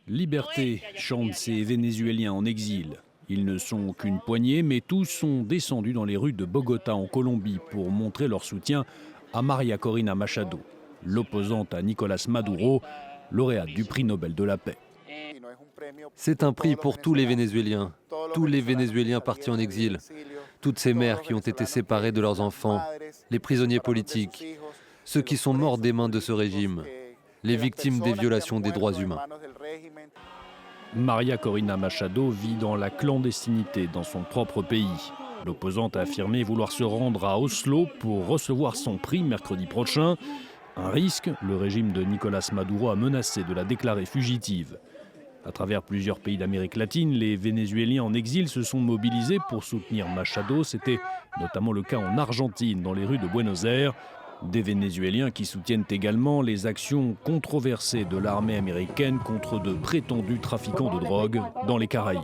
Liberté, chantent ces Vénézuéliens en exil. Ils ne sont qu'une poignée, mais tous sont descendus dans les rues de Bogota en Colombie pour montrer leur soutien à María Corina Machado, l'opposante à Nicolás Maduro, lauréate du prix Nobel de la paix. C'est un prix pour tous les Vénézuéliens partis en exil, toutes ces mères qui ont été séparées de leurs enfants, les prisonniers politiques, ceux qui sont morts des mains de ce régime, les victimes des violations des droits humains. María Corina Machado vit dans la clandestinité dans son propre pays. L'opposante a affirmé vouloir se rendre à Oslo pour recevoir son prix mercredi prochain. Un risque, le régime de Nicolás Maduro a menacé de la déclarer fugitive. À travers plusieurs pays d'Amérique latine, les Vénézuéliens en exil se sont mobilisés pour soutenir Machado. C'était notamment le cas en Argentine, dans les rues de Buenos Aires. Des Vénézuéliens qui soutiennent également les actions controversées de l'armée américaine contre de prétendus trafiquants de drogue dans les Caraïbes.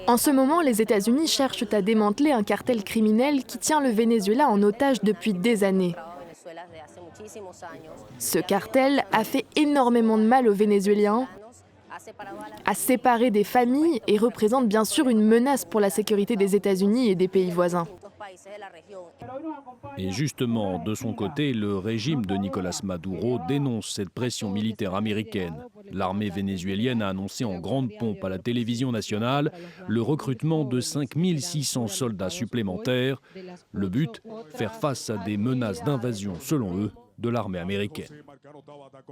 En ce moment, les États-Unis cherchent à démanteler un cartel criminel qui tient le Venezuela en otage depuis des années. Ce cartel a fait énormément de mal aux Vénézuéliens, a séparé des familles et représente bien sûr une menace pour la sécurité des États-Unis et des pays voisins. Et justement, de son côté, le régime de Nicolás Maduro dénonce cette pression militaire américaine. L'armée vénézuélienne a annoncé en grande pompe à la télévision nationale le recrutement de 5600 soldats supplémentaires. Le but, faire face à des menaces d'invasion, selon eux, de l'armée américaine.